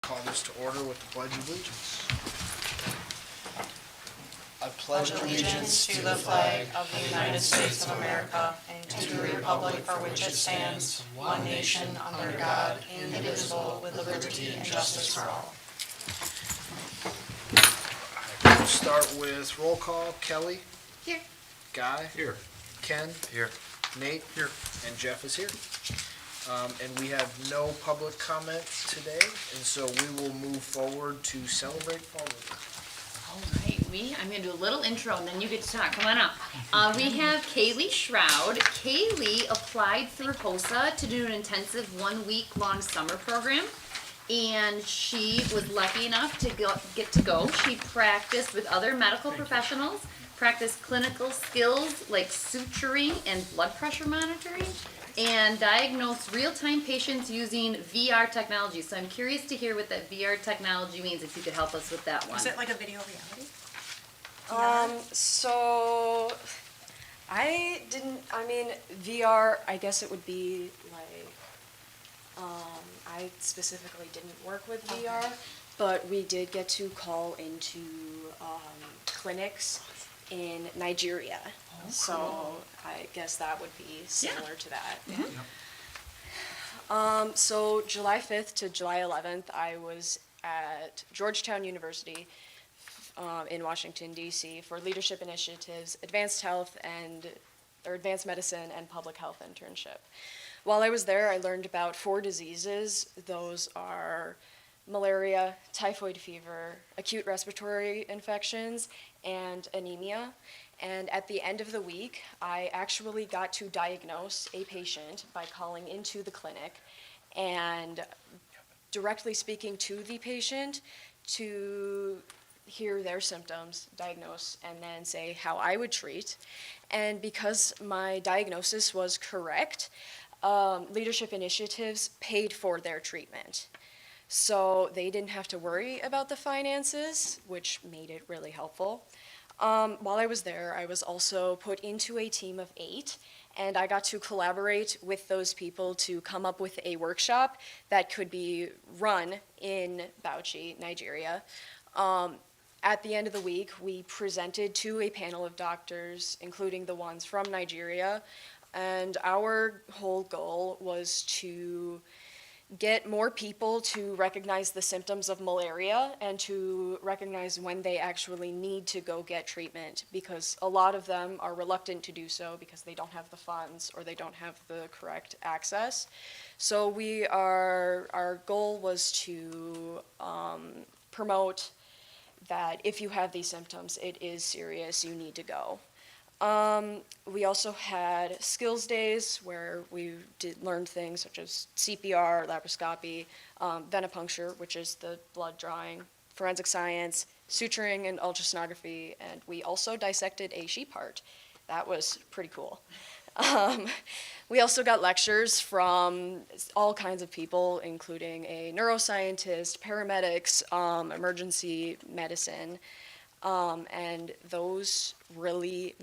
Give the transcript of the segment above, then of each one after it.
Call this to order with the Pledge of Allegiance. I pledge Allegiance to the flag of the United States of America and to the republic for which it stands, one nation under God, indivisible, with liberty and justice for all. We'll start with roll call. Kelly? Here. Guy? Here. Ken? Here. Nate? Here. And Jeff is here. And we have no public comment today, and so we will move forward to celebrate Fall River. All right, I'm gonna do a little intro and then you get to talk. Come on up. We have Kaylee Shroud. Kaylee applied through HOSA to do an intensive 1 week long summer program. And she was lucky enough to get to go. She practiced with other medical professionals, practiced clinical skills like suturing and blood pressure monitoring, and diagnosed real-time patients using VR technology. So I'm curious to hear what that VR technology means, if you could help us with that one. Is it like a video reality? So VR, I guess it would be like, I specifically didn't work with VR, but we did get to call into clinics in Nigeria. Oh, So cool. I guess that would be similar to that. Mhm. So July 5th to July 11th, I was at Georgetown University in Washington, D.C. for Leadership Initiatives, Advanced Medicine and Public Health internship. While I was there, I learned about 4 diseases. Those are malaria, typhoid fever, acute respiratory infections, and anemia. And at the end of the week, I actually got to diagnose a patient by calling into the clinic and directly speaking to the patient to hear their symptoms, diagnose, and then say how I would treat. And because my diagnosis was correct, Leadership Initiatives paid for their treatment. So they didn't have to worry about the finances, which made it really helpful. While I was there, I was also put into a team of 8, and I got to collaborate with those people to come up with a workshop that could be run in Bauchi, Nigeria. At the end of the week, we presented to a panel of doctors, including the ones from Nigeria, and our whole goal was to get more people to recognize the symptoms of malaria and to recognize when they actually need to go get treatment, because a lot of them are reluctant to do so because they don't have the funds or they don't have the correct access. So our goal was to promote that if you have these symptoms, it is serious, you need to go. We also had skills days where we learned things such as CPR, laparoscopy, venipuncture, which is the blood drawing, forensic science, suturing and ultrasonography, and we also dissected a sheep heart. That was pretty cool. We also got lectures from all kinds of people, including a neuroscientist, paramedics, emergency medicine, and those really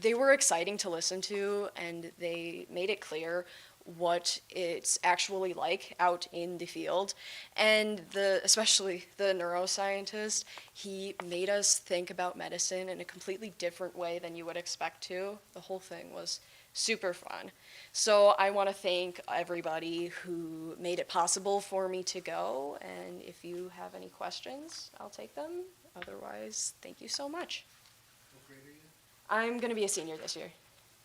they were exciting to listen to, and they made it clear what it's actually like out in the field. And especially the neuroscientist, he made us think about medicine in a completely different way than you would expect to. The whole thing was super fun. So I want to thank everybody who made it possible for me to go, and if you have any questions, I'll take them. Otherwise, thank you so much. What grade are you? I'm going to be a senior this year.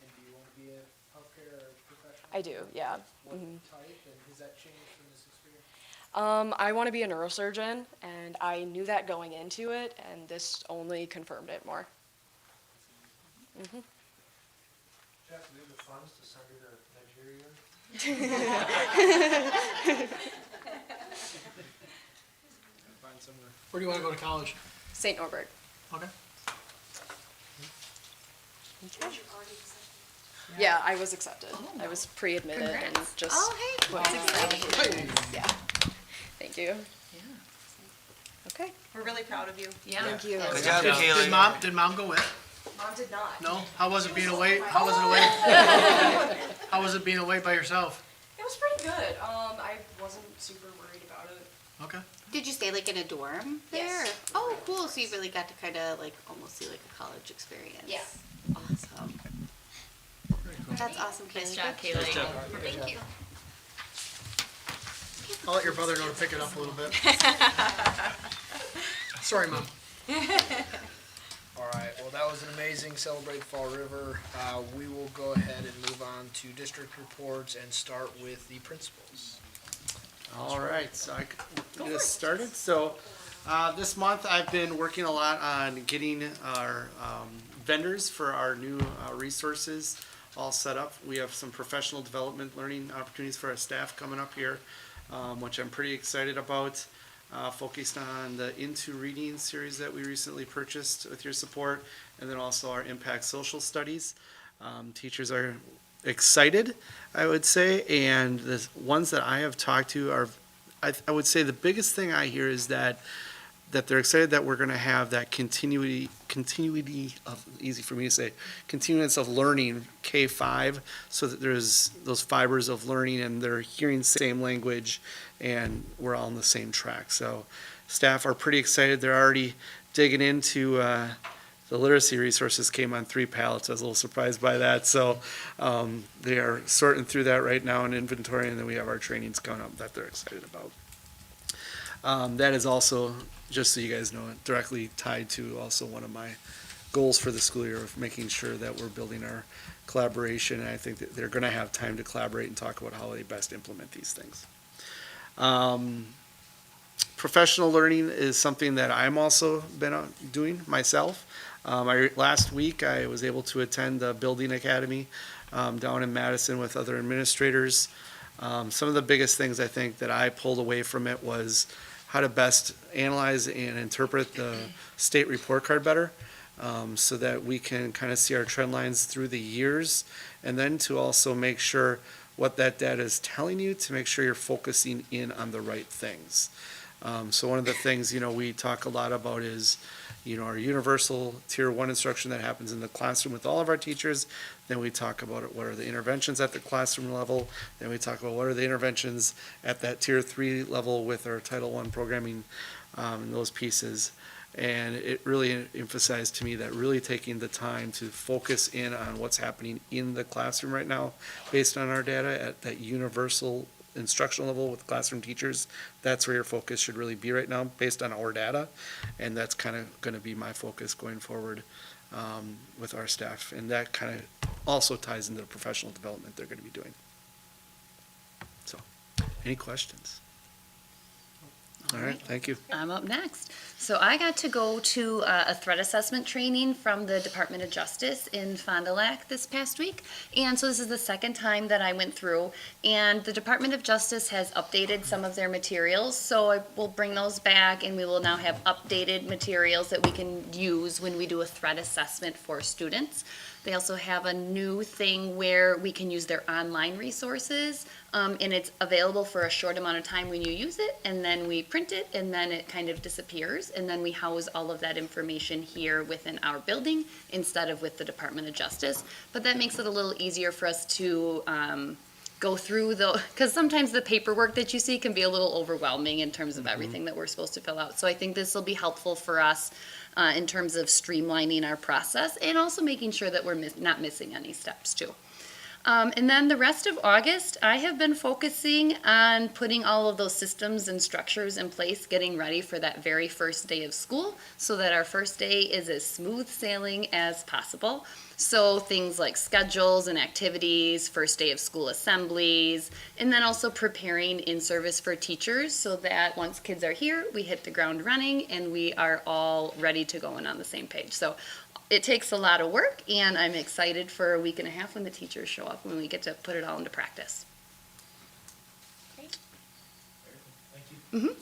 And do you want to be a healthcare professional? I do, yeah. What Mhm. type, and has that changed from this experience? I want to be a neurosurgeon, and I knew that going into it, and this only confirmed it more. Mm-hmm. Jeff, do you have the funds to send her to Nigeria? Find somewhere. Where do you want to go to college? St. Norbert. Okay. Yeah, I was accepted. I was pre-admitted and Congrats. just. Oh, hey, that's exciting. Yeah. Thank you. Yeah. Okay. We're really proud of you. Yeah. Thank you. Good job, Did Kaylee. did mom go with? Mom did not. No? How was it being away? How was it being away by yourself? It was pretty good. I wasn't super worried Okay. Did you stay like in a dorm there? Yes. Oh, cool. So you really got to kind of like almost see like a college experience. Yeah. Awesome. That's awesome, Kaylee. Nice job, Good Kaylee. job. Thank you. I'll let your brother know to pick it up a little bit. Sorry, Mom. All right, well, that was an amazing Celebrate Fall River. We will go ahead and move on to district reports and start with the principals. All right, so I can get us started. So this month I've been working a lot on getting our vendors for our new resources all set up. We have some professional development learning opportunities for our staff coming up here, which I'm pretty excited about. Focused on the Into Reading series that we recently purchased with your support, and then also our Impact Social Studies. Teachers are excited, I would say, and the ones that I have talked to are, I would say the biggest thing I hear is that they're excited that we're going to have that continuity of, easy for me to say, continuance of learning K-5, so that there's those fibers of learning and they're hearing the same language and we're all on the same track. So staff are pretty excited. They're already digging into the literacy resources came on 3 pallets. I was a little surprised by that. So they are sorting through that right now in inventory, and then we have our trainings coming up that they're excited about. That is also, just so you guys know, directly tied to also one of my goals for the school year of making sure that we're building our collaboration. And I think that they're going to have time to collaborate and talk about how they best implement these things. Professional learning is something that I'm also been doing myself. Last week I was able to attend the Building Academy down in Madison with other administrators. Some of the biggest things I think that I pulled away from it was how to best analyze and interpret the state report card better, so that we can kind of see our trend lines through the years, and then to also make sure what that data is telling you, to make sure you're focusing in on the right things. So one of the things, we talk a lot about is, our universal tier 1 instruction that happens in the classroom with all of our teachers. Then we talk about what are the interventions at the classroom level. Then we talk about what are the interventions at that tier 3 level with our Title I programming, and those pieces. And it really emphasized to me that really taking the time to focus in on what's happening in the classroom right now based on our data at that universal instructional level with classroom teachers, that's where your focus should really be right now based on our data. And that's kind of going to be my focus going forward with our staff. And that kind of also ties into the professional development they're going to be doing. So, any questions? All right, thank you. I'm up next. So I got to go to a threat assessment training from the Department of Justice in Fond du Lac this past week. And so this is the second time that I went through. And the Department of Justice has updated some of their materials. So I will bring those back, and we will now have updated materials that we can use when we do a threat assessment for students. They also have a new thing where we can use their online resources, and it's available for a short amount of time when you use it, and then we print it, and then it kind of disappears, and then we house all of that information here within our building instead of with the Department of Justice. But that makes it a little easier for us to go through because sometimes the paperwork that you see can be a little overwhelming in terms of everything that we're supposed to fill out. So I think this will be helpful for us in terms of streamlining our process and also making sure that we're not missing any steps too. And then the rest of August, I have been focusing on putting all of those systems and structures in place, getting ready for that very first day of school so that our first day is as smooth sailing as possible. So things like schedules and activities, first day of school assemblies, and then also preparing in service for teachers so that once kids are here, we hit the ground running and we are all ready to go and on the same page. So it takes a lot of work, and I'm excited for a week and a half when the teachers show up, when we get to put it all into practice. Thank you.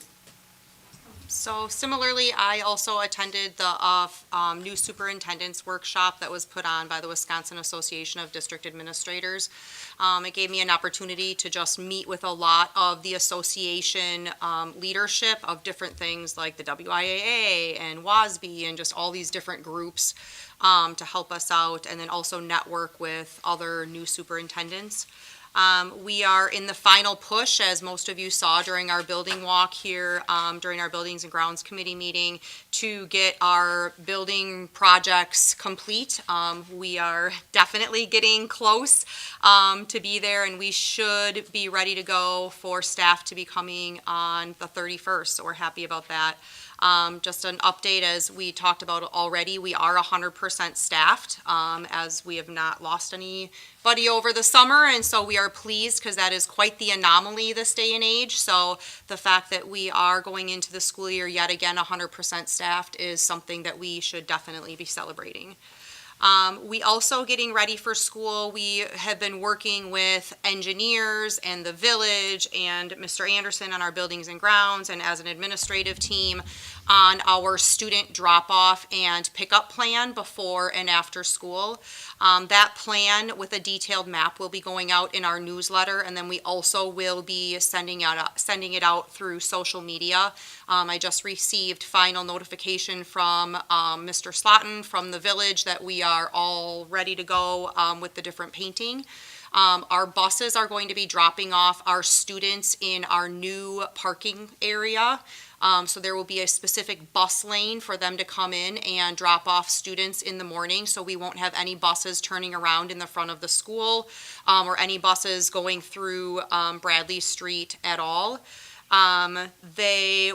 So similarly, I also attended the new superintendent's workshop that was put on by the Wisconsin Association of District Administrators. It gave me an opportunity to just meet with a lot of the association leadership of different things like the WIAA and WASB and just all these different groups to help us out, and then also network with other new superintendents. We are in the final push, as most of you saw during our building walk here, during our Buildings and Grounds Committee meeting, to get our building projects complete. We are definitely getting close to be there, and we should be ready to go for staff to be coming on the 31st, so we're happy about that. Just an update, as we talked about already, we are 100% staffed, as we have not lost anybody over the summer, and so we are pleased because that is quite the anomaly this day and age. So the fact that we are going into the school year yet again 100% staffed is something that we should definitely be celebrating. We also, getting ready for school, we have been working with engineers and the village and Mr. Anderson on our Buildings and Grounds and as an administrative team on our student drop-off and pickup plan before and after school. That plan with a detailed map will be going out in our newsletter, and then we also will be sending it out through social media. I just received final notification from Mr. Slotin from the village that we are all ready to go with the different painting. Our buses are going to be dropping off our students in our new parking area. So there will be a specific bus lane for them to come in and drop off students in the morning. So we won't have any buses turning around in the front of the school or any buses going through Bradley Street at all. The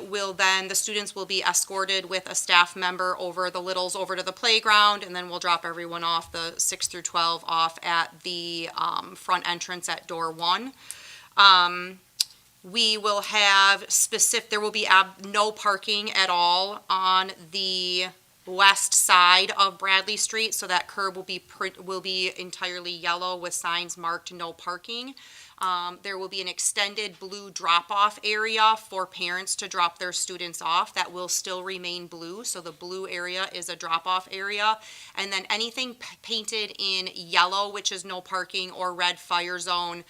students will be escorted with a staff member over the littles over to the playground, and then we'll drop everyone off, the 6 through 12, off at the front entrance at door 1. We will have there will be no parking at all on the west side of Bradley Street, so that curb will be entirely yellow with signs marked no parking. There will be an extended blue drop-off area for parents to drop their students off. That will still remain blue, so the blue area is a drop-off area. And then anything painted in yellow, which is no parking, or red fire zone,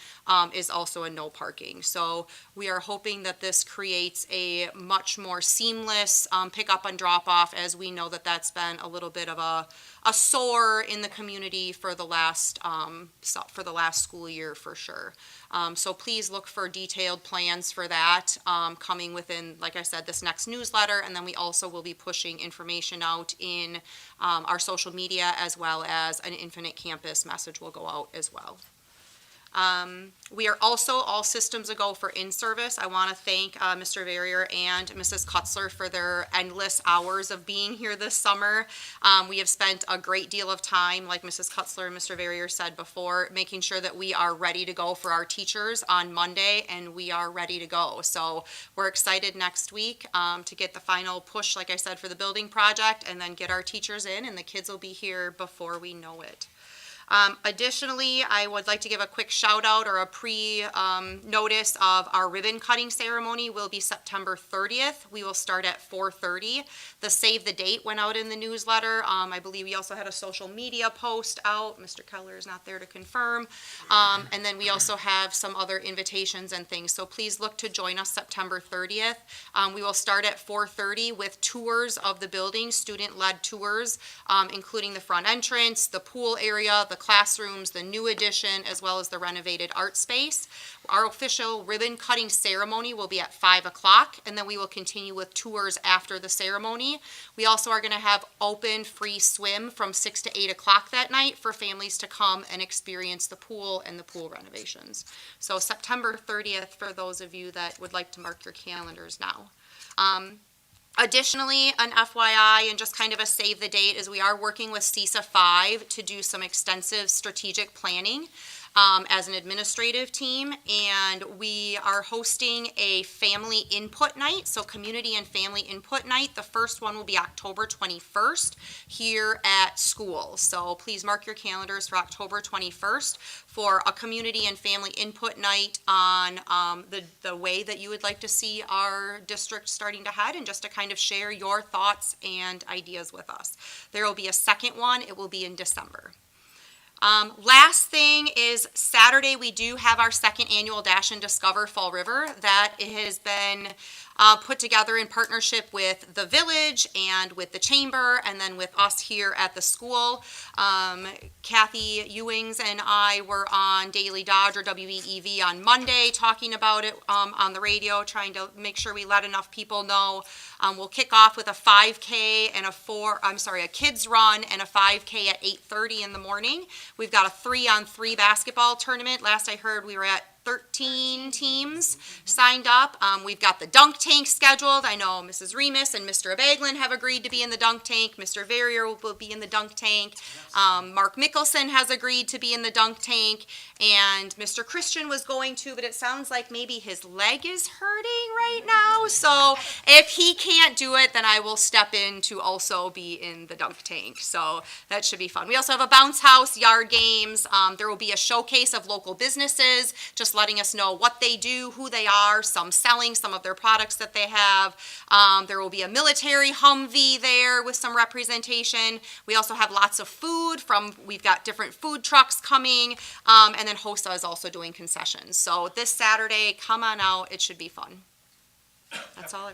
is also a no parking. So we are hoping that this creates a much more seamless pick-up and drop-off, as we know that that's been a little bit of a sore in the community for the last school year for sure. So please look for detailed plans for that coming within, like I said, this next newsletter, and then we also will be pushing information out in our social media, as well as an Infinite Campus message will go out as well. We are also all systems a go for in-service. I want to thank Mr. Verrier and Mrs. Kutzler for their endless hours of being here this summer. We have spent a great deal of time, like Mrs. Kutzler and Mr. Verrier said before, making sure that we are ready to go for our teachers on Monday, and we are ready to go. So we're excited next week to get the final push, like I said, for the building project, and then get our teachers in, and the kids will be here before we know it. Additionally, I would like to give a quick shout out or a pre-notice of our ribbon cutting ceremony will be September 30th. We will start at 4:30. The save the date went out in the newsletter. I believe we also had a social media post out. Mr. Keller is not there to confirm. And then we also have some other invitations and things. So please look to join us September 30th. We will start at 4:30 with tours of the building, student-led tours, including the front entrance, the pool area, the classrooms, the new addition, as well as the renovated art space. Our official ribbon cutting ceremony will be at 5 o'clock, and then we will continue with tours after the ceremony. We also are going to have open free swim from 6 to 8 o'clock that night for families to come and experience the pool and the pool renovations. So September 30th for those of you that would like to mark your calendars now. Additionally, an FYI and just kind of a save the date is we are working with CISA 5 to do some extensive strategic planning as an administrative team, and we are hosting a family input night, so community and family input night. The first one will be October 21st here at school, so please mark your calendars for October 21st for a community and family input night on the way that you would like to see our district starting to head, and just to kind of share your thoughts and ideas with us. There will be a second one. It will be in December. Last thing is Saturday we do have our second annual Dash and Discover Fall River. That has been put together in partnership with the village and with the chamber, and then with us here at the school. Kathy Ewings and I were on Daily Dodge, or WEEV, on Monday, talking about it on the radio, trying to make sure we let enough people know. We'll kick off with a 5K and a kids run and a 5K at 8:30 in the morning. We've got a 3-on-3 basketball tournament. Last I heard, we were at 13 teams signed up. We've got the dunk tank scheduled. I know Mrs. Remus and Mr. Abaglin have agreed to be in the dunk tank. Mr. Verrier will be in the dunk tank. Mark Mickelson has agreed to be in the dunk tank. And Mr. Christian was going to, but it sounds like maybe his leg is hurting right now. So if he can't do it, then I will step in to also be in the dunk tank. So that should be fun. We also have a bounce house, yard games. There will be a showcase of local businesses, just letting us know what they do, who they are, some selling some of their products that they have. There will be a military Humvee there with some representation. We also have lots of food we've got different food trucks coming, and then HOSA is also doing concessions. So this Saturday, come on out, it should be fun. That's all.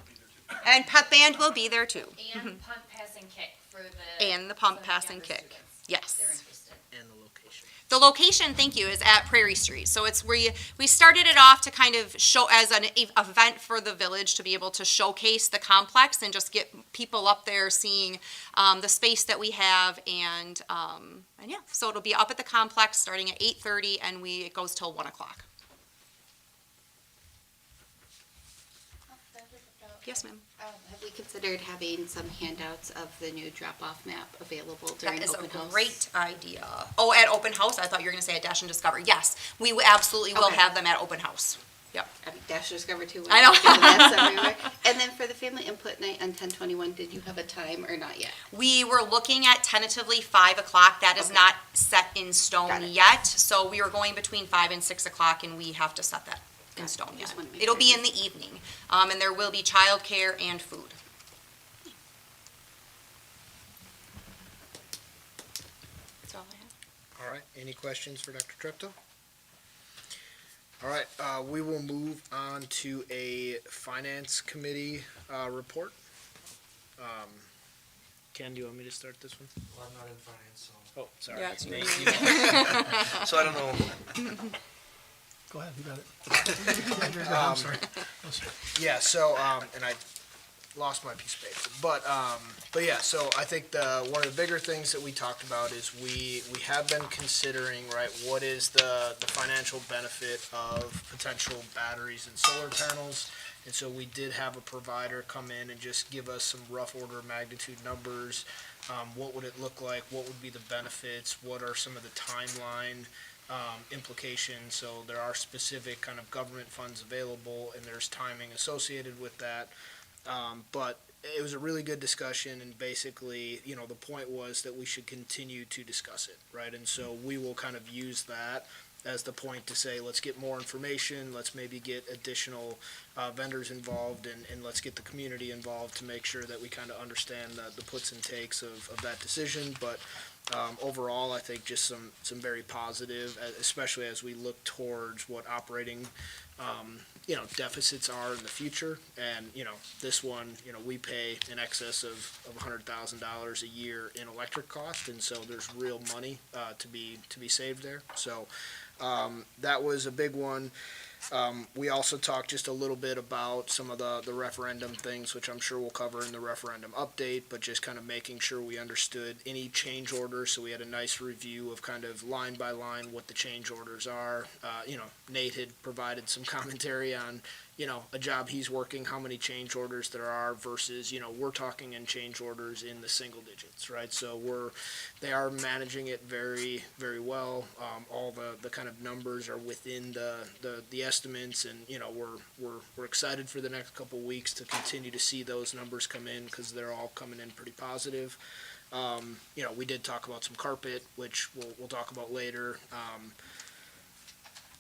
And Pep Band will be there too. And Pump Pass and Kick for the. And the Pump some Pass younger and Kick. students, Yes. if they're interested. And the location. The location, thank you, is at Prairie Street. So it's where we started it off to kind of show as an event for the village to be able to showcase the complex and just get people up there seeing the space that we have, and yeah, so it'll be up at the complex starting at 8:30, and it goes till 1 o'clock. Yes, ma'am. Have we considered having some handouts of the new drop-off map available during That is open a house? great idea. Oh, at open house? I thought you were going to say at Dash and Discover. Yes, we absolutely will Okay. have them at open house. Yep. I mean, Dash Discover too. I know. That's everywhere. And then for the family input night on 10/21, did you have a time or not yet? We were looking at tentatively 5 o'clock. That is Okay. not set in Got stone it. yet. So we were going between 5 and 6 o'clock, and we have to set that in Got it. stone yet. Just wanna make It'll sure. be in the evening, and there will be childcare and food. That's all I have. All right, any questions for Dr. Treptow? All right, we will move on to a finance committee report. Ken, do you want me to start this one? Well, I'm not in finance, so. Oh, sorry. Yeah, it's Nate, me. you- So I don't know. Go ahead, you got it. I'm sorry. Yeah, so, and I lost my piece of paper, but yeah, so I think one of the bigger things that we talked about is we have been considering, right, what is the financial benefit of potential batteries and solar panels, and so we did have a provider come in and just give us some rough order of magnitude numbers. What would it look like, what would be the benefits, what are some of the timeline implications, so there are specific kind of government funds available, and there's timing associated with that. But it was a really good discussion, and basically, the point was that we should continue to discuss it, right? And so we will kind of use that as the point to say, let's get more information, let's maybe get additional vendors involved, and let's get the community involved to make sure that we kind of understand the puts and takes of that decision. But overall, I think just some very positive, especially as we look towards what operating deficits are in the future. And, this one, we pay in excess of $100,000 a year in electric cost, and so there's real money to be saved there. So that was a big one. We also talked just a little bit about some of the referendum things, which I'm sure we'll cover in the referendum update, but just kind of making sure we understood any change orders. So we had a nice review of kind of line by line what the change orders are. Nate had provided some commentary on, a job he's working, how many change orders there are versus, we're talking in change orders in the single digits, right? So they are managing it very, very well. All the kind of numbers are within the estimates, and, we're excited for the next couple weeks to continue to see those numbers come in, because they're all coming in pretty positive. We did talk about some carpet, which we'll talk about later.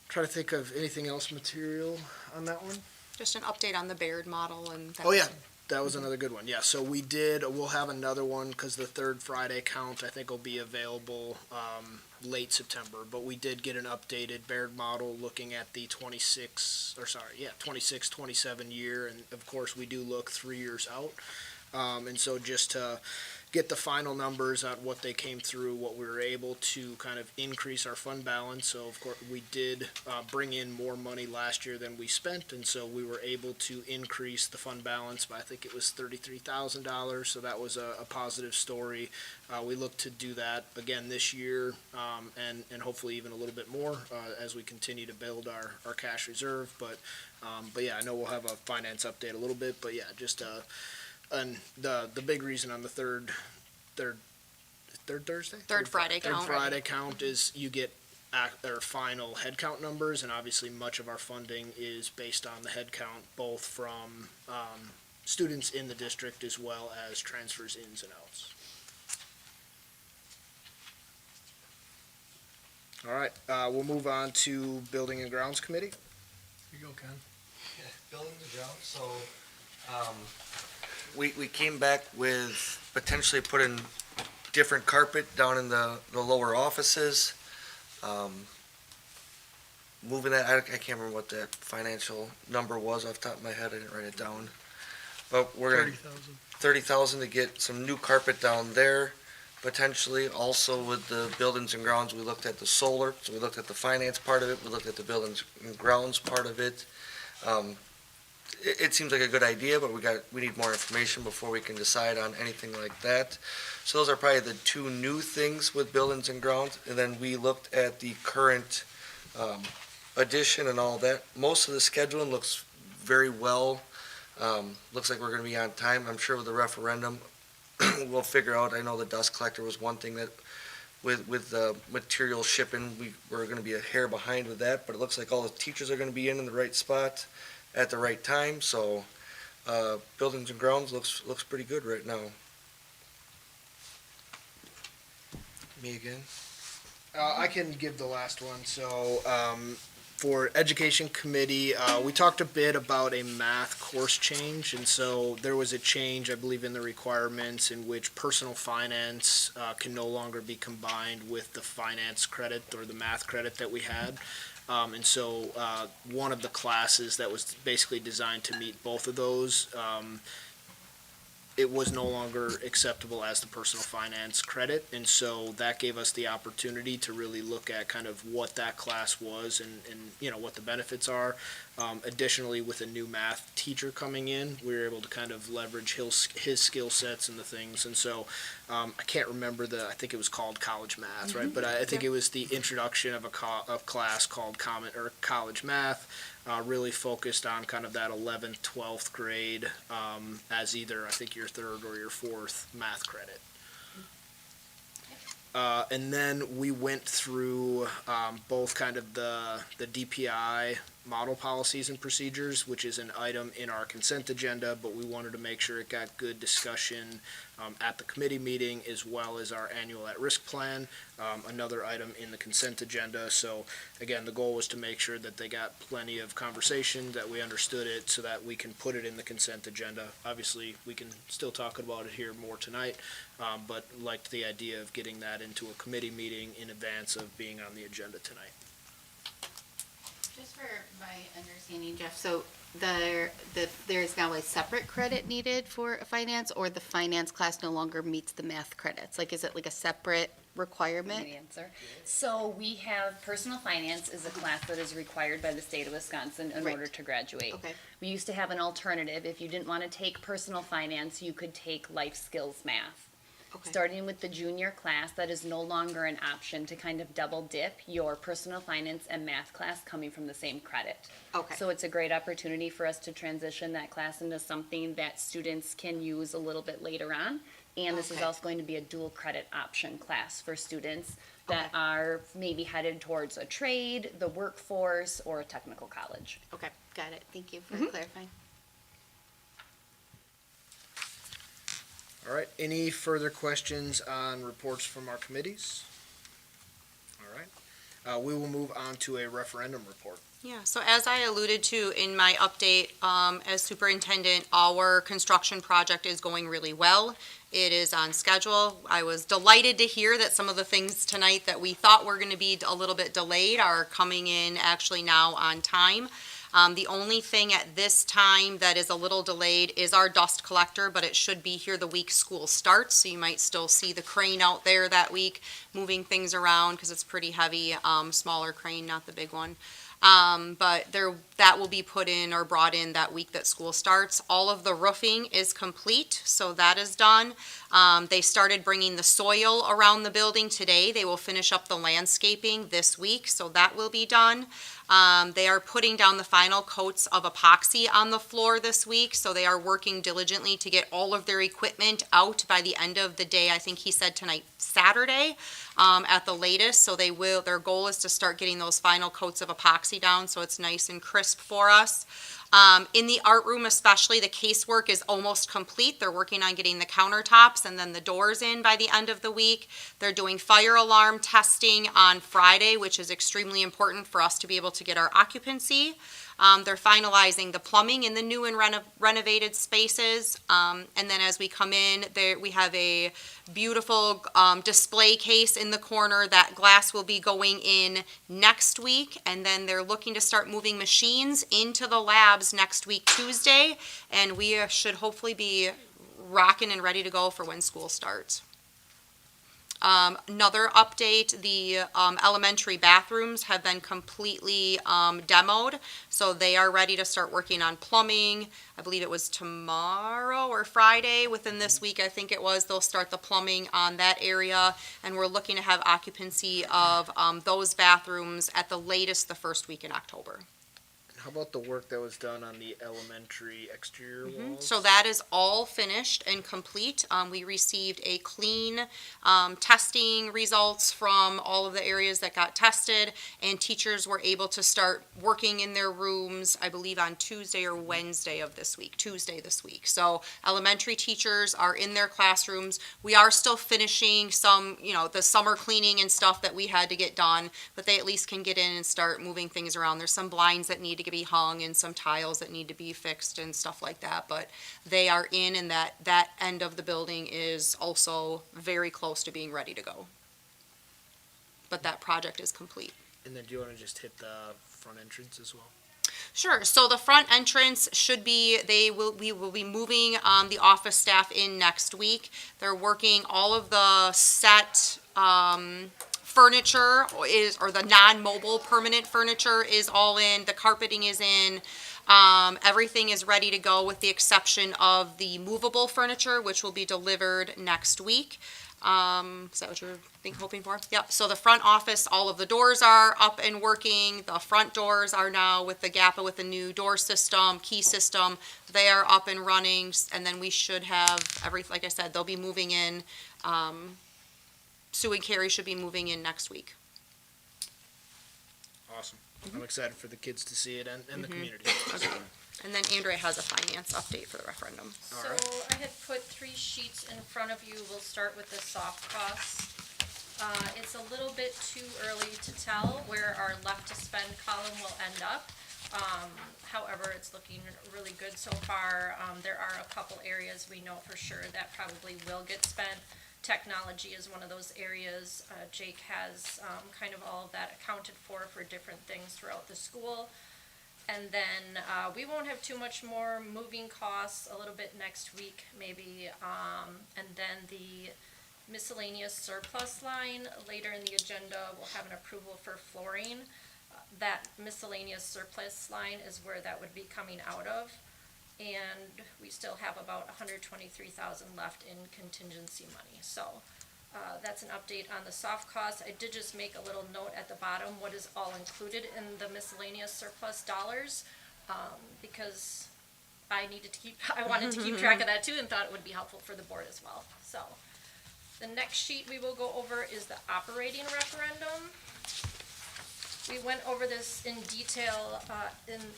Try to think of anything else material on that one. Just an update on the Baird model and. Oh, yeah. That was another good one. Yeah, so we'll have another one because the third Friday count I think will be available late September. But we did get an updated Baird model looking at the 26, 27 year. And of course, we do look 3 years out. And so just to get the final numbers on what they came through, what we were able to kind of increase our fund balance. So of course, we did bring in more money last year than we spent, and so we were able to increase the fund balance by, I think it was $33,000. So that was a positive story. We look to do that again this year, and hopefully even a little bit more as we continue to build our cash reserve. But yeah, I know we'll have a finance update a little bit, but yeah, just and the big reason on the third Thursday? Third Friday Third count. Friday count is you get their final head count numbers, and obviously much of our funding is based on the head count, both from students in the district as well as transfers ins and outs. All right, we'll move on to Building and Grounds Committee. Here you go, Ken. Building the ground, so, we came back with potentially putting different carpet down in the lower offices. Moving that, I can't remember what that financial number was off the top of my head, I didn't write it down. But we're gonna, 30,000. 30,000 to get some new carpet down there, potentially. Also with the buildings and grounds, we looked at the solar, so we looked at the finance part of it, we looked at the buildings and grounds part of it. It seems like a good idea, but we need more information before we can decide on anything like that. So those are probably the two new things with buildings and grounds. And then we looked at the current addition and all that. Most of the scheduling looks very well. Looks like we're gonna be on time. I'm sure with the referendum, we'll figure out. I know the dust collector was one thing that with the material shipping, we were gonna be a hair behind with that, but it looks like all the teachers are gonna be in the right spot at the right time, so buildings and grounds looks pretty good right now. Me again? I can give the last one. So, for Education Committee, we talked a bit about a math course change, and so there was a change, I believe, in the requirements in which personal finance can no longer be combined with the finance credit or the math credit that we had. And so one of the classes that was basically designed to meet both of those, it was no longer acceptable as the personal finance credit. And so that gave us the opportunity to really look at kind of what that class was and you know, what the benefits are. Additionally, with a new math teacher coming in, we were able to kind of leverage his skill sets and the things. And so I can't remember I think it was called college math, right? But I think it was the introduction of a class called college math, really focused on kind of that 11th, 12th grade as either, I think, your third or your fourth math credit. And then we went through both kind of the DPI model policies and procedures, which is an item in our consent agenda, but we wanted to make sure it got good discussion at the committee meeting, as well as our annual at-risk plan, another item in the consent agenda. So again, the goal was to make sure that they got plenty of conversation, that we understood it, so that we can put it in the consent agenda. Obviously, we can still talk about it here more tonight, but liked the idea of getting that into a committee meeting in advance of being on the agenda tonight. Just for my understanding, Jeff, so there's now a separate credit needed for finance, or the finance class no longer meets the math credits? Like, is it like a separate requirement? Good answer. So we have personal finance is a class that is required by the state of Wisconsin in Right. order to graduate. Okay. We used to have an alternative. If you didn't want to take personal finance, you could take life skills math. Okay. Starting with the junior class, that is no longer an option to kind of double dip your personal finance and math class coming from the same credit. Okay. So it's a great opportunity for us to transition that class into something that students can use a little bit later on. And this is Okay. also going to be a dual credit option class for students that Okay. are maybe headed towards a trade, the workforce, or a technical college. Okay, got it. Thank you for clarifying. All right, any further questions on reports from our committees? All right. we will move on to a referendum report. Yeah, so as I alluded to in my update, as superintendent, our construction project is going really well. It is on schedule. I was delighted to hear that some of the things tonight that we thought were going to be a little bit delayed are coming in actually now on time. The only thing at this time that is a little delayed is our dust collector, but it should be here the week school starts, so you might still see the crane out there that week moving things around because it's pretty heavy, smaller crane, not the big one. But that will be put in or brought in that week that school starts. All of the roofing is complete, so that is done. They started bringing the soil around the building today. They will finish up the landscaping this week, so that will be done. They are putting down the final coats of epoxy on the floor this week, so they are working diligently to get all of their equipment out by the end of the day. I think he said tonight, Saturday, at the latest, so their goal is to start getting those final coats of epoxy down so it's nice and crisp for us. In the art room especially, the casework is almost complete. They're working on getting the countertops and then the doors in by the end of the week. They're doing fire alarm testing on Friday, which is extremely important for us to be able to get our occupancy. They're finalizing the plumbing in the new and renovated spaces. And then as we come in, we have a beautiful display case in the corner. That glass will be going in next week. And then they're looking to start moving machines into the labs next week, Tuesday. And we should hopefully be rocking and ready to go for when school starts. Another update, the elementary bathrooms have been completely demoed, so they are ready to start working on plumbing. I believe it was tomorrow or Friday within this week, I think it was, they'll start the plumbing on that area, and we're looking to have occupancy of those bathrooms at the latest the first week in October. How about the work that was done on the elementary exterior walls? So that is all finished and complete. We received a clean testing results from all of the areas that got tested, and teachers were able to start working in their rooms, I believe on Tuesday or Wednesday of this week, Tuesday this week. So elementary teachers are in their classrooms. We are still finishing some, the summer cleaning and stuff that we had to get done, but they at least can get in and start moving things around. There's some blinds that need to be hung and some tiles that need to be fixed and stuff like that, but they are in, and that end of the building is also very close to being ready to go. But that project is complete. And then do you want to just hit the front entrance as well? Sure. So the front entrance should be, we will be moving the office staff in next week. They're working all of the set furniture or the non-mobile permanent furniture is all in, the carpeting is in, everything is ready to go with the exception of the movable furniture, which will be delivered next week. Is that what you're hoping for? Yep. So the front office, all of the doors are up and working. The front doors are now with the GAPA with the new door system, key system. They are up and running, and then we should have like I said, they'll be moving in. Sue and Carrie should be moving in next week. Awesome. I'm excited for the kids to see it and the community. Okay. And then Andrea has a finance update for the referendum. So I had put 3 sheets in front of you. We'll start with the soft costs. It's a little bit too early to tell where our left to spend column will end up. However, it's looking really good so far. There are a couple areas we know for sure that probably will get spent. Technology is one of those areas. Jake has kind of all of that accounted for different things throughout the school. And then we won't have too much more moving costs, a little bit next week maybe. And then the miscellaneous surplus line, later in the agenda, we'll have an approval for flooring. That miscellaneous surplus line is where that would be coming out of. And we still have about $123,000 left in contingency money. So that's an update on the soft costs. I did just make a little note at the bottom, what is all included in the miscellaneous surplus dollars, because I wanted to keep track of that too, and thought it would be helpful for the board as well. So the next sheet we will go over is the operating referendum. We went over this in detail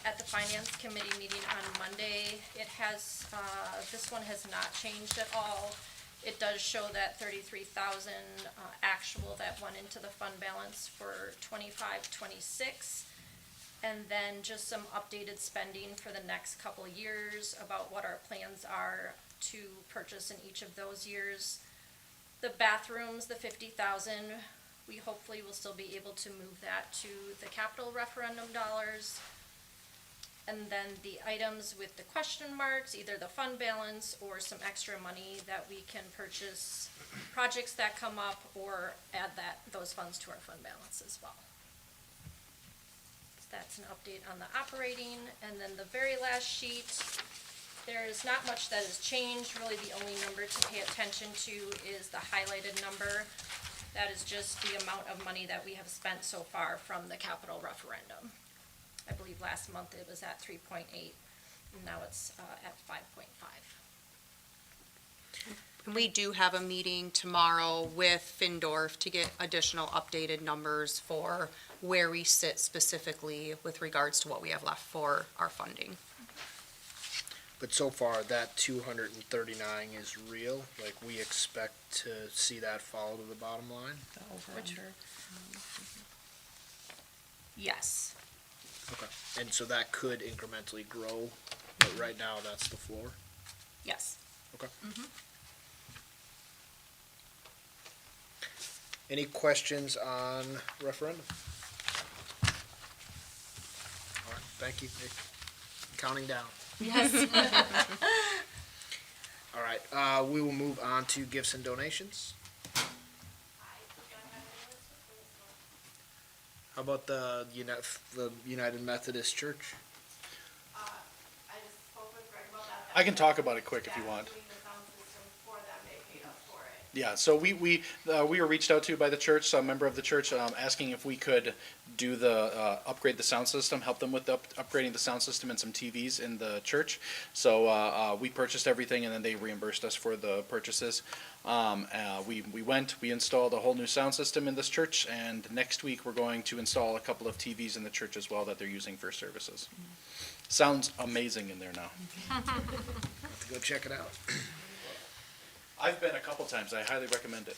at the Finance Committee meeting on Monday. It has, this one has not changed at all. It does show that 33,000 actual that went into the fund balance for 25-26. And then just some updated spending for the next couple of years about what our plans are to purchase in each of those years. The bathrooms, the 50,000, we hopefully will still be able to move that to the capital referendum dollars. And then the items with the question marks, either the fund balance or some extra money that we can purchase projects that come up or add those funds to our fund balance as well. So that's an update on the operating. And then the very last sheet, there is not much that has changed. Really, the only number to pay attention to is the highlighted number. That is just the amount of money that we have spent so far from the capital referendum. I believe last month it was at 3.8, and now it's at 5.5. And we do have a meeting tomorrow with Findorf to get additional updated numbers for where we sit specifically with regards to what we have left for our funding. But so far, that 239 is real, like we expect to see that fall to the bottom line? Yes. Okay. And so that could incrementally grow, but right now, that's the floor? Yes. Okay. Any questions on referendum? All right, thank you. Counting down. Yes. All right, we will move on to gifts and donations. How about the United Methodist Church? I just spoke with Greg about that. I can talk about it quick if you want. Doing the sound system for them, they paid us for it. Yeah, so we were reached out to by the church, so a member of the church, asking if we could do the upgrade the sound system, help them with upgrading the sound system and some TVs in the church. So we purchased everything, and then they reimbursed us for the purchases. We installed a whole new sound system in this church, and next week we're going to install a couple of TVs in the church as well that they're using for services. Sounds amazing in there now. Have to go check it out. I've been a couple times. I highly recommend it.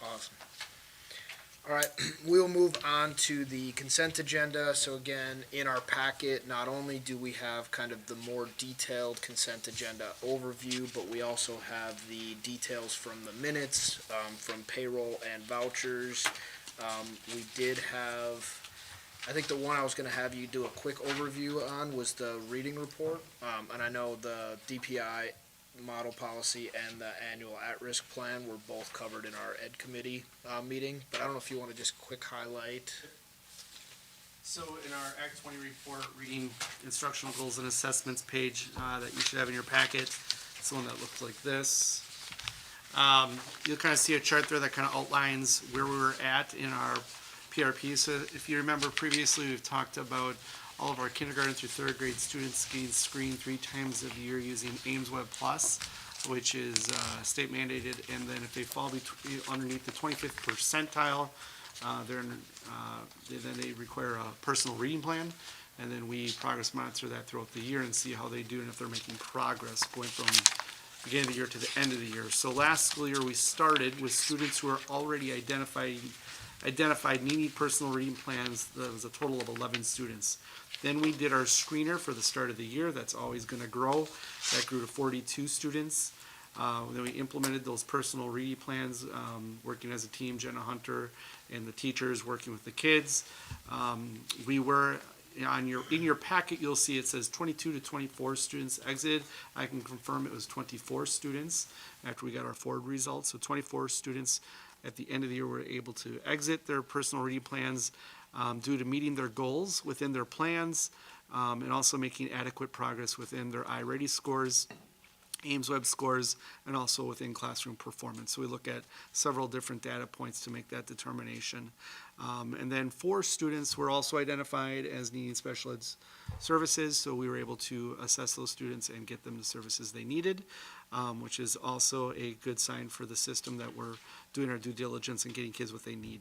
Awesome. All right, we'll move on to the consent agenda. So again, in our packet, not only do we have kind of the more detailed consent agenda overview, but we also have the details from the minutes, from payroll and vouchers. We did have, I think the one I was gonna have you do a quick overview on was the reading report. And I know the DPI model policy and the annual at-risk plan were both covered in our ed committee meeting, but I don't know if you want to just quick highlight. So in our Act 20 report, reading instructional goals and assessments page that you should have in your packet, it's the one that looks like this. You'll kind of see a chart there that kind of outlines where we were at in our PRP. So if you remember previously, we've talked about all of our kindergarten through third grade students getting screened 3 times a year using Ames Web Plus, which is state mandated. And then if they fall underneath the 25th percentile, then they require a personal reading plan. And then we progress monitor that throughout the year and see how they do and if they're making progress going from beginning of the year to the end of the year. So last school year, we started with students who are already identified needing personal reading plans. That was a total of 11 students. Then we did our screener for the start of the year. That's always going to grow. That grew to 42 students. Then we implemented those personal reading plans, working as a team, Jenna Hunter and the teachers working with the kids. We were in your packet, you'll see it says 22 to 24 students exited. I can confirm it was 24 students after we got our forward results. So 24 students at the end of the year were able to exit their personal reading plans due to meeting their goals within their plans and also making adequate progress within their iReady scores, Ames Web scores, and also within classroom performance. So we look at several different data points to make that determination. And then 4 students were also identified as needing special ed services, so we were able to assess those students and get them the services they needed, which is also a good sign for the system that we're doing our due diligence and getting kids what they need.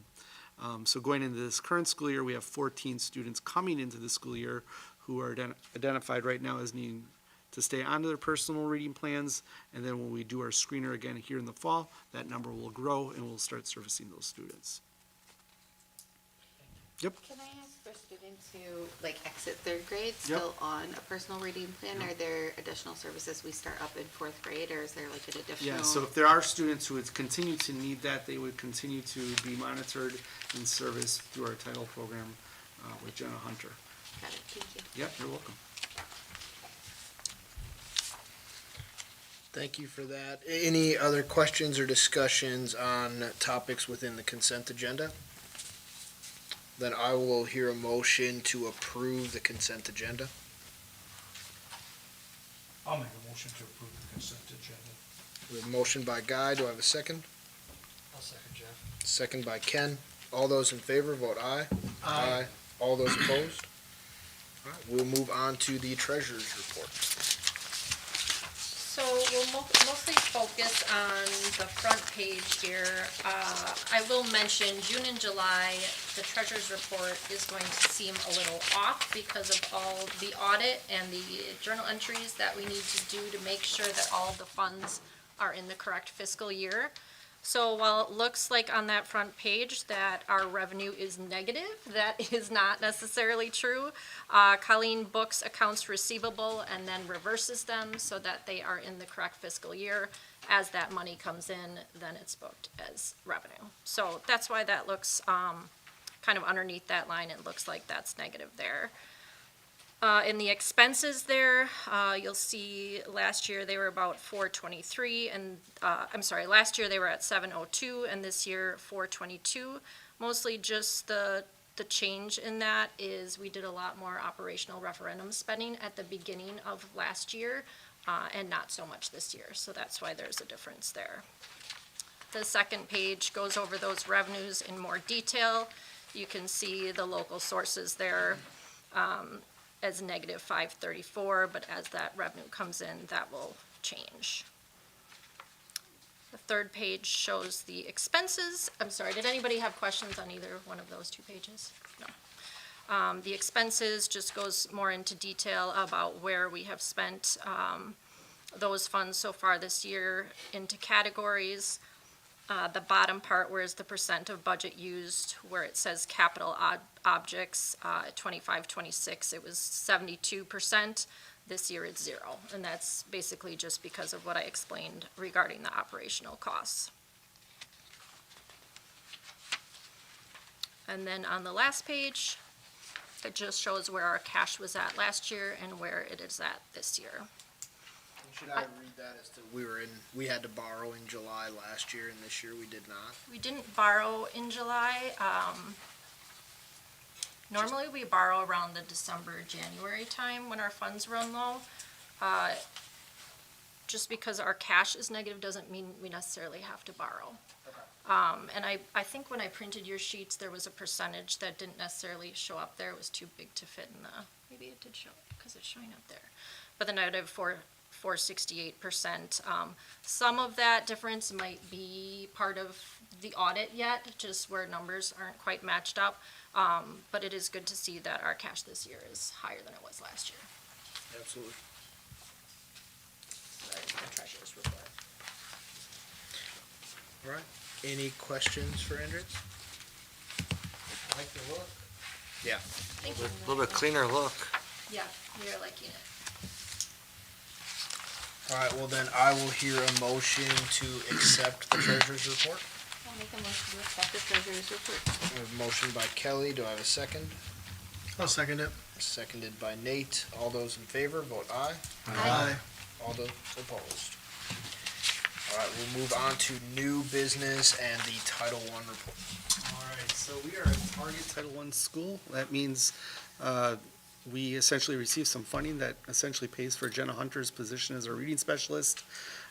So going into this current school year, we have 14 students coming into the school year who are identified right now as needing to stay onto their personal reading plans. And then when we do our screener again here in the fall, that number will grow and we'll start servicing those students. Yep. Can I ask for students who like exit third grade still on a personal reading plan? Are there additional services we start up in fourth grade, or is there like an additional? Yeah, so if there are students who would continue to need that, they would continue to be monitored and serviced through our title program with Jenna Hunter. Got it, thank you. Yep, you're welcome. Thank you for that. Any other questions or discussions on topics within the consent agenda? Then I will hear a motion to approve the consent agenda. I'll make a motion to approve the consent agenda. We have a motion by Guy. Do I have a second? I'll second Jeff. Second by Ken. All those in favor, vote aye. Aye. All those opposed? All right, we'll move on to the treasurer's report. So we'll mostly focus on the front page here. I will mention June and July, the treasurer's report is going to seem a little off because of all the audit and the journal entries that we need to do to make sure that all of the funds are in the correct fiscal year. So while it looks like on that front page that our revenue is negative, that is not necessarily true. Colleen books accounts receivable and then reverses them so that they are in the correct fiscal year. As that money comes in, then it's booked as revenue. So that's why that looks kind of underneath that line. It looks like that's negative there. In the expenses there, you'll see last year they were about 423 and, last year they were at 702 and this year 422. Mostly just the change in that is we did a lot more operational referendum spending at the beginning of last year and not so much this year. So that's why there's a difference there. The second page goes over those revenues in more detail. You can see the local sources there. As negative 534, but as that revenue comes in, that will change. The third page shows the expenses. I'm sorry, did anybody have questions on either one of those two pages? No. The expenses just goes more into detail about where we have spent those funds so far this year into categories. The bottom part, where is the percent of budget used, where it says capital objects, 25-26, it was 72%. This year it's 0, and that's basically just because of what I explained regarding the operational costs. And then on the last page, it just shows where our cash was at last year and where it is at this year. Should I read that as to we had to borrow in July last year and this year we did not? We didn't borrow in July. Normally we borrow around the December, January time when our funds run low. Just because our cash is negative doesn't mean we necessarily have to borrow. Okay. And I think when I printed your sheets, there was a percentage that didn't necessarily show up there. It was too big to fit in maybe it did show, because it's showing up there. But the negative 468%. Some of that difference might be part of the audit yet, just where numbers aren't quite matched up. But it is good to see that our cash this year is higher than it was last year. Absolutely. That is the treasurer's report. All right. Any questions for Andrea? I like the look. Yeah. Thank you. A little bit cleaner look. Yeah, we are liking it. All right, well then I will hear a motion to accept the treasurer's report. I'll make a motion to accept the treasurer's report. I have a motion by Kelly. Do I have a second? I'll second it. Seconded by Nate. All those in favor, vote aye. Aye. All those opposed. All right, we'll move on to new business and the Title I report. All right, so we are a target Title I school. That means we essentially receive some funding that essentially pays for Jenna Hunter's position as a reading specialist,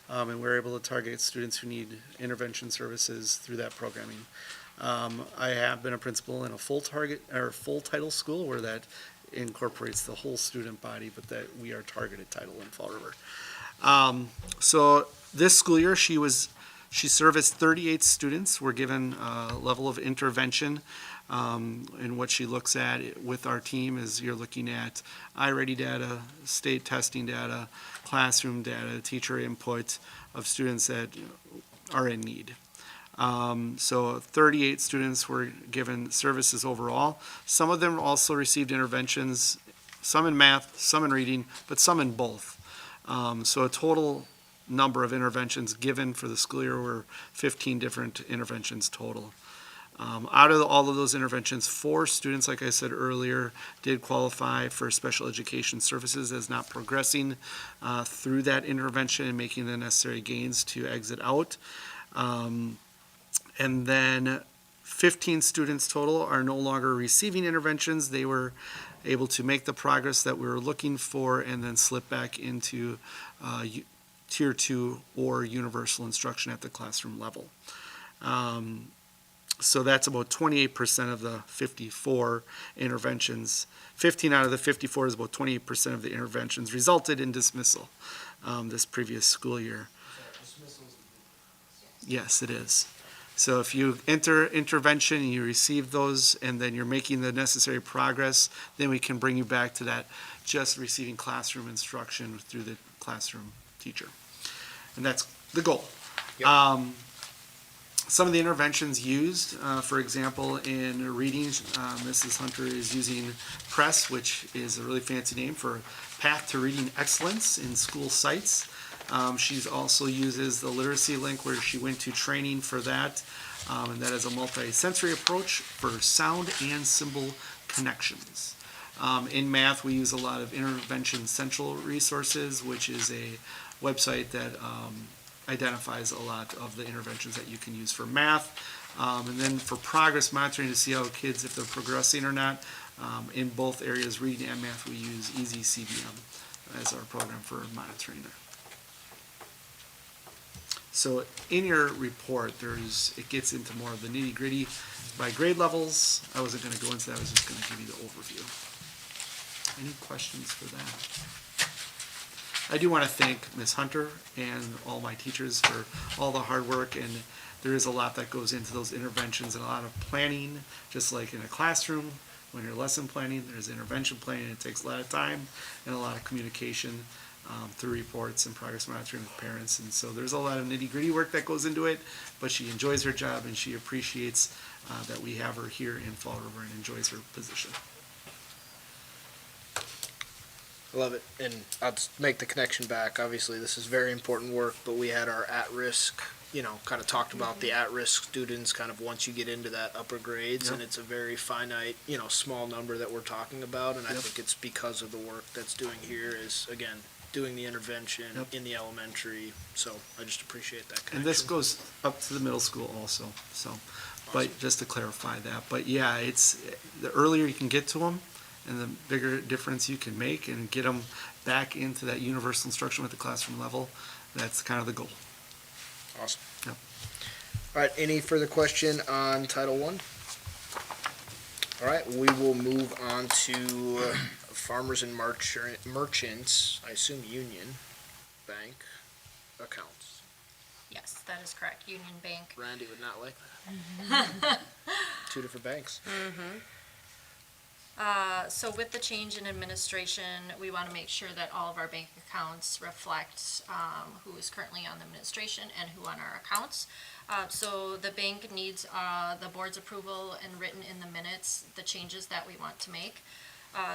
and we're able to target students who need intervention services through that programming. I have been a principal in a full title school where that incorporates the whole student body, but that we are targeted title in Fall River. So this school year, she serviced 38 students, were given a level of intervention And what she looks at with our team is you're looking at iReady data, state testing data, classroom data, teacher input of students that are in need. So 38 students were given services overall. Some of them also received interventions, some in math, some in reading, but some in both. So a total number of interventions given for the school year were 15 different interventions total. Out of all of those interventions, 4 students, like I said earlier, did qualify for special education services as not progressing through that intervention and making the necessary gains to exit out. And then 15 students total are no longer receiving interventions. They were able to make the progress that we were looking for and then slip back into Tier 2 or universal instruction at the classroom level. So that's about 28% of the 54 interventions. 15 out of the 54 is about 28% of the interventions resulted in dismissal this previous school year. Yes, it is. So if you enter intervention and you receive those and then you're making the necessary progress, then we can bring you back to that just receiving classroom instruction through the classroom teacher. And that's the goal. Yep. Some of the interventions used, for example, in reading, Mrs. Hunter is using PRESS, which is a really fancy name for Path to Reading Excellence in School Sites. She's also uses the literacy link where she went to training for that, and that is a multi-sensory approach for sound and symbol connections. In math, we use a lot of Intervention Central resources, which is a website that identifies a lot of the interventions that you can use for math. And then for progress monitoring to see how kids, if they're progressing or not, in both areas, reading and math, we use Easy CBM as our program for monitoring it. So in your report, it gets into more of the nitty gritty by grade levels. I wasn't going to go into that, I was just going to give you the overview. Any questions for that? I do want to thank Ms. Hunter and all my teachers for all the hard work, and there is a lot that goes into those interventions and a lot of planning, just like in a classroom. When you're lesson planning, there's intervention planning. It takes a lot of time and a lot of communication through reports and progress monitoring with parents. And so there's a lot of nitty-gritty work that goes into it, but she enjoys her job and she appreciates that we have her here in Fall River and enjoys her position. I love it, and I'll just make the connection back. Obviously, this is very important work, but we had our at-risk, kind of talked about the at-risk students kind of once you get into that upper grades, and it's a very finite, small number that we're talking about, and I think it's because of the work that's doing here is, again, doing the intervention in the elementary, so I just appreciate that connection. And this goes up to the middle school also, so, but just to clarify that, but yeah, it's, the earlier you can get to them, and the bigger difference you can make and get them back into that universal instruction at the classroom level, that's kind of the goal. Awesome. Yep. All right, any further question on Title I? All right, we will move on to Farmers and Merchants, I assume Union Bank accounts. Yes, that is correct, Union Bank. Randy would not like that. Two different banks. So with the change in administration, we want to make sure that all of our bank accounts reflect who is currently on the administration and who on our accounts. So the bank needs the board's approval and written in the minutes, the changes that we want to make.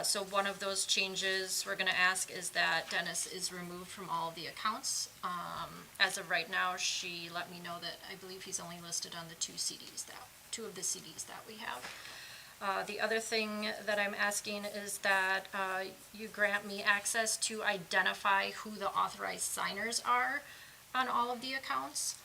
So one of those changes we're going to ask is that Dennis is removed from all of the accounts. As of right now, she let me know that I believe he's only listed on the two of the CDs that we have. The other thing that I'm asking is that you grant me access to identify who the authorized signers are on all of the accounts.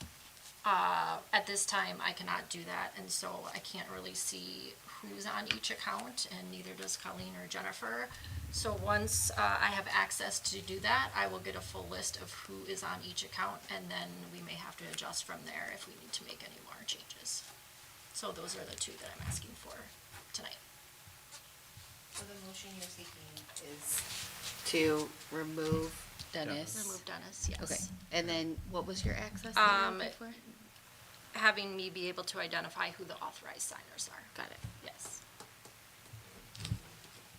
At this time, I cannot do that, and so I can't really see who's on each account, and neither does Colleen or Jennifer. So once I have access to do that, I will get a full list of who is on each account, and then we may have to adjust from there if we need to make any more changes. So those are the two that I'm asking for tonight. So the motion you're seeking is to remove Dennis? Remove Dennis, yes. Okay, and then what was your access that you were looking for? having me be able to identify who the authorized signers are. Got it. Yes.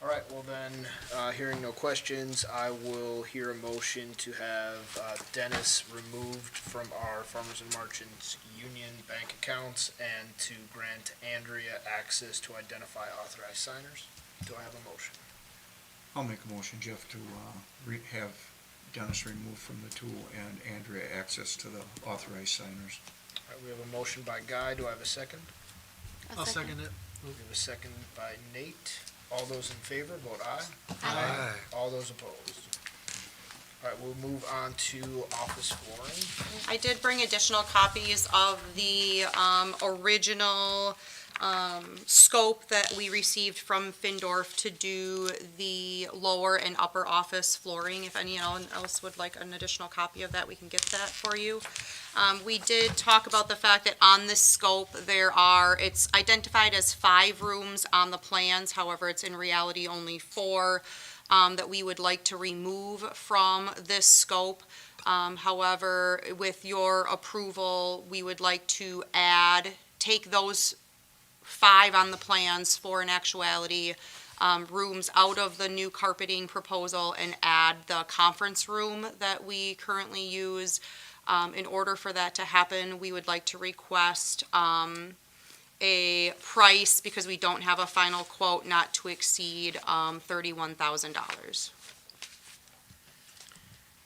All right, well then, hearing no questions, I will hear a motion to have Dennis removed from our Farmers and Merchants Union bank accounts and to grant Andrea access to identify authorized signers. Do I have a motion? I'll make a motion, Jeff, to have Dennis removed from the tool and Andrea access to the authorized signers. All right, we have a motion by Guy. Do I have a second? I'll second it. We have a second by Nate. All those in favor, vote aye. Aye. All those opposed. All right, we'll move on to office flooring. I did bring additional copies of the original scope that we received from Findorf to do the lower and upper office flooring. If anyone else would like an additional copy of that, we can get that for you. We did talk about the fact that on this scope, it's identified as 5 rooms on the plans, however, it's in reality only 4 that we would like to remove from this scope. However, with your approval, we would like to take those 5 on the plans for an actuality, rooms out of the new carpeting proposal and add the conference room that we currently use. In order for that to happen, we would like to request a price, because we don't have a final quote, not to exceed $31,000.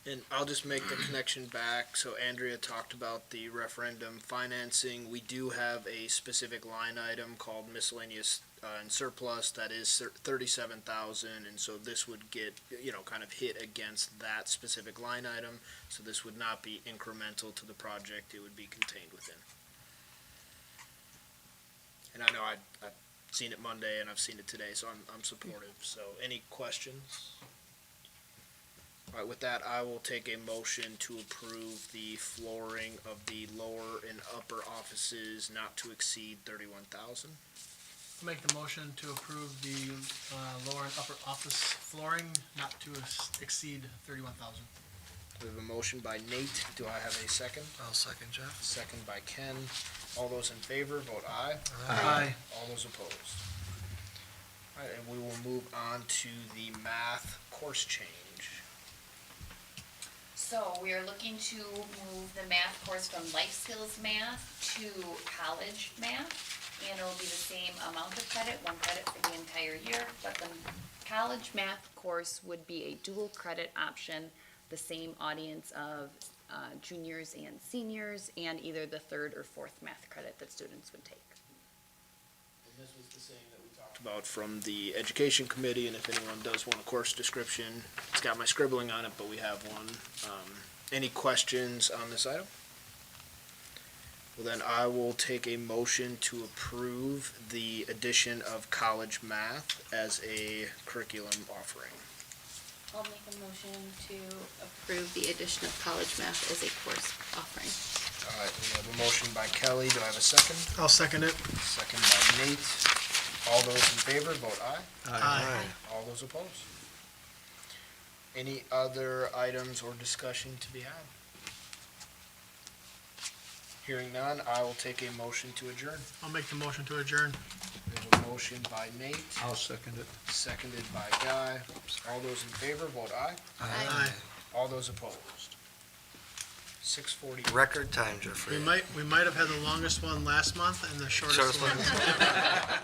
And I'll just make the connection back. So Andrea talked about the referendum financing. We do have a specific line item called miscellaneous and surplus that is $37,000, and so this would get, kind of hit against that specific line item. So this would not be incremental to the project. It would be contained within. And I know I've seen it Monday and I've seen it today, so I'm supportive. So any questions? All right, with that, I will take a motion to approve the flooring of the lower and upper offices not to exceed $31,000. Make the motion to approve the lower and upper office flooring not to exceed $31,000. We have a motion by Nate. Do I have a second? I'll second, Jeff. Second by Ken. All those in favor, vote aye. Aye. All those opposed. All right, and we will move on to the math course change. So we are looking to move the math course from life skills math to college math. And it will be the same amount of credit, 1 credit for the entire year, but the college math course would be a dual credit option, the same audience of juniors and seniors, and either the 3rd or 4th math credit that students would take. And this was the same that we talked about from the education committee, and if anyone does want a course description, it's got my scribbling on it, but we have one. Any questions on this item? Well, then I will take a motion to approve the addition of college math as a curriculum offering. I'll make a motion to approve the addition of college math as a course offering. All right, we have a motion by Kelly. Do I have a second? I'll second it. Second by Nate. All those in favor, vote aye. Aye. All those opposed. Any other items or discussion to be had? Hearing none, I will take a motion to adjourn. I'll make the motion to adjourn. We have a motion by Nate, I'll second it. seconded by Guy. All those in favor, vote aye. Aye. All those opposed. 6:40. Record time, Jeffrey. We might have had the longest one last month and the shortest Shortest one. one.